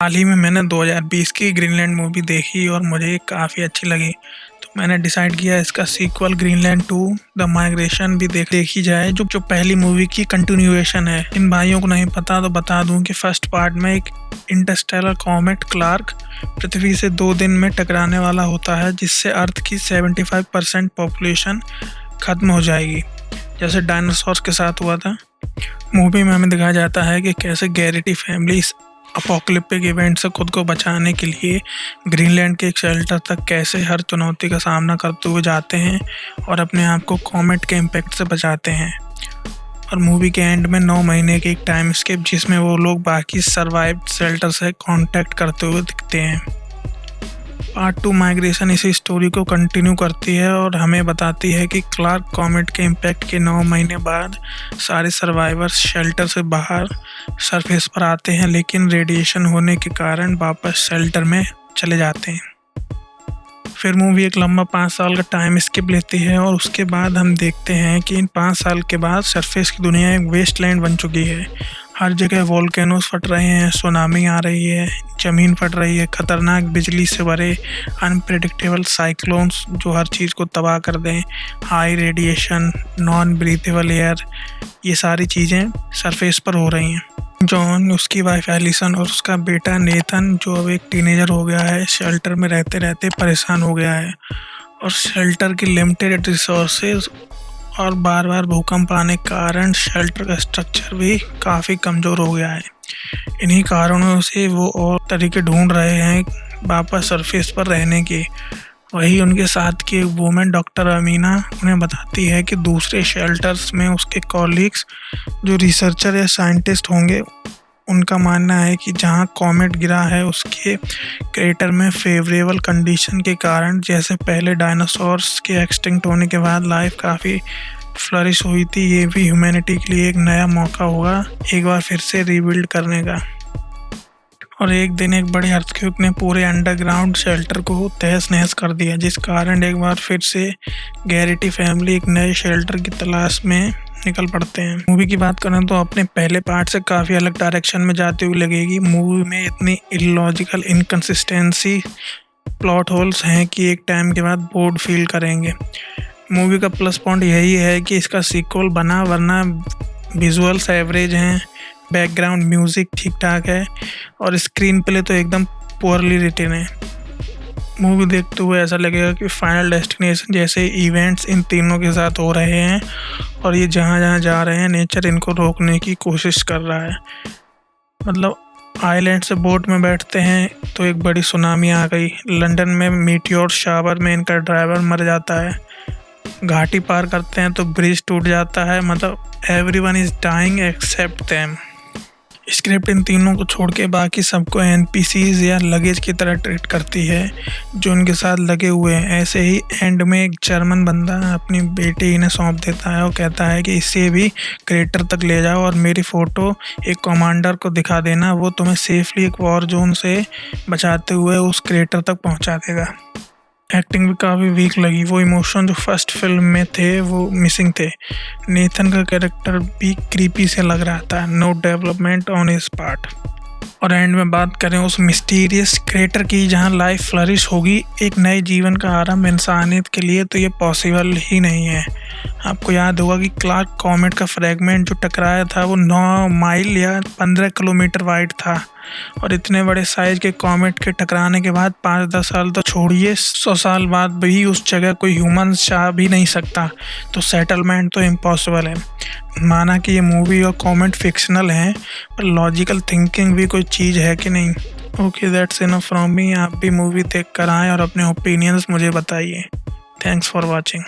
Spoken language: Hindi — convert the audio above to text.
हाल ही में मैंने 2020 की ग्रीनलैंड मूवी देखी और मुझे काफ़ी अच्छी लगी। तो मैंने डिसाइड किया इसका सीक्वल ग्रीनलैंड 2 द माइग्रेशन भी देखी जाए, जो पहली मूवी की कंटिन्यूएशन है। इन भाइयों को नहीं पता तो बता दूं कि फर्स्ट पार्ट में एक इंटरस्टेलर कॉमेट क्लार्क पृथ्वी से 2 दिन में टकराने वाला होता है, जिससे अर्थ की 75% पॉपुलेशन खत्म हो जाएगी, जैसे डायनासोर के साथ हुआ था। मूवी में हमें दिखाया जाता है कि कैसे गैरिटी फैमिली इस अपोकलिप्टिक इवेंट से खुद को बचाने के लिए ग्रीनलैंड के एक शेल्टर तक कैसे हर चुनौती का सामना करते हुए जाते हैं और अपने आप को कॉमेट के इम्पैक्ट से बचाते हैं। और मूवी के एंड में 9 महीने की एक टाइम स्किप, जिसमें वो लोग बाकी सर्वाइव्ड शेल्टर से कांटेक्ट करते हुए दिखते हैं। पार्ट 2 माइग्रेशन इसी स्टोरी को कंटिन्यू करती है और हमें बताती है कि क्लार्क कॉमेट के इम्पैक्ट के 9 महीने बाद सारे सर्वाइवर्स शेल्टर से बाहर सरफेस पर आते हैं, लेकिन रेडिएशन होने के कारण वापस शेल्टर में चले जाते हैं। फिर मूवी एक लंबा 5 साल का टाइम स्किप लेती है और उसके बाद हम देखते हैं कि इन 5 साल के बाद सरफेस की दुनिया एक वेस्टलैंड बन चुकी है। हर जगह वोल्केनोस फट रहे हैं, सुनामी आ रही है, ज़मीन फट रही है, खतरनाक बिजली से भरे अनप्रेडिक्टेबल साइक्लोन्स जो हर चीज़ को तबाह कर दें, high radiation, non breathable air, ये सारी चीज़ें सरफेस पर हो रही हैं। जॉन, उसकी वाइफ एलिसन और उसका बेटा नेथन, जो अब एक टीनेजर हो गया है, शेल्टर में रहते रहते परेशान हो गया है और शेल्टर की लिमिटेड रिसोर्सेज और बार बार भूकंप आने के कारण शेल्टर का स्ट्रक्चर भी काफ़ी कमज़ोर हो गया है। इन्हीं कारणों से वो और तरीके ढूंढ रहे हैं वापस सरफेस पर रहने के। वही उनके साथ की एक वूमेन डॉक्टर अमीना उन्हें बताती है कि दूसरे शेल्टर्स में उसके कॉलीग्स जो रिसर्चर या साइंटिस्ट होंगे, उनका मानना है कि जहां कॉमेट गिरा है उसके क्रेटर में फेवरेबल कंडीशन के कारण, जैसे पहले डायनासोर्स के एक्सटिंक्ट होने के बाद लाइफ काफ़ी फ्लरिश हुई थी, ये भी ह्यूमैनिटी के लिए एक नया मौका होगा एक बार फिर से रीबिल्ड करने का। और एक दिन एक बड़े अर्थक्वेक ने पूरे अंडरग्राउंड शेल्टर को तहस नहस कर दिया, जिस कारण एक बार फिर से गैरिटी फैमिली एक नए शेल्टर की तलाश में निकल पड़ते हैं। मूवी की बात करें तो अपने पहले पार्ट से काफ़ी अलग डायरेक्शन में जाती हुई लगेगी। मूवी में इतनी इलॉजिकल इनकन्सिस्टेंसी प्लॉट होल्स हैं कि एक टाइम के बाद बोर्ड फील करेंगे। मूवी का प्लस पॉइंट यही है कि इसका सीक्वल बना, वरना विजुअल्स एवरेज हैं, बैकग्राउंड म्यूज़िक ठीक ठाक है और स्क्रीन प्ले तो एकदम पुअरली रिटन है। मूवी देखते हुए ऐसा लगेगा कि फाइनल डेस्टिनेशन जैसे इवेंट्स इन तीनों के साथ हो रहे हैं और ये जहाँ जहाँ जा रहे हैं नेचर इनको रोकने की कोशिश कर रहा है। मतलब आइलैंड से बोट में बैठते हैं तो एक बड़ी सुनामी आ गई, लंदन में मीटियोर शावर में इनका ड्राइवर मर जाता है, घाटी पार करते हैं तो ब्रिज टूट जाता है, मतलब everyone is dying except them. Script इन तीनों को छोड़ के बाकी सबको एनपीसीज या लगेज की तरह ट्रीट करती है जो उनके साथ लगे हुए हैं। ऐसे ही एंड में एक जर्मन बंदा अपनी बेटी इन्हें सौंप देता है और कहता है कि इसे भी क्रेटर तक ले जाओ और मेरी फ़ोटो एक कमांडर को दिखा देना, वो तुम्हें सेफली एक वॉर जोन से बचाते हुए उस क्रेटर तक पहुंचा देगा। एक्टिंग भी काफ़ी वीक लगी, वो इमोशन जो फर्स्ट फिल्म में थे वो मिसिंग थे। नेथन का कैरेक्टर भी क्रीपी से लग रहा था, no development on his part. और एंड में बात करें उस मिस्टीरियस क्रेटर की जहां लाइफ फ्लरिश होगी, एक नए जीवन का आरंभ इंसानियत के लिए, तो ये पॉसिबल ही नहीं है। आपको याद होगा कि क्लार्क कॉमेट का फ्रैगमेंट जो टकराया था वो 9 माइल या 15 किलोमीटर वाइड था और इतने बड़े साइज के कॉमेट के टकराने के बाद 5-10 साल तो छोड़िए, 100 साल बाद भी उस जगह कोई ह्यूमन जा भी नहीं सकता, तो सेटलमेंट तो इम्पॉसिबल है। माना कि ये मूवी और कॉमेट फिक्शनल हैं, पर लॉजिकल थिंकिंग भी कोई चीज़ है कि नहीं। Okay, that's enough from me. आप भी मूवी देख कर आएँ और अपने ओपिनियंस मुझे बताइए। Thanks for watching.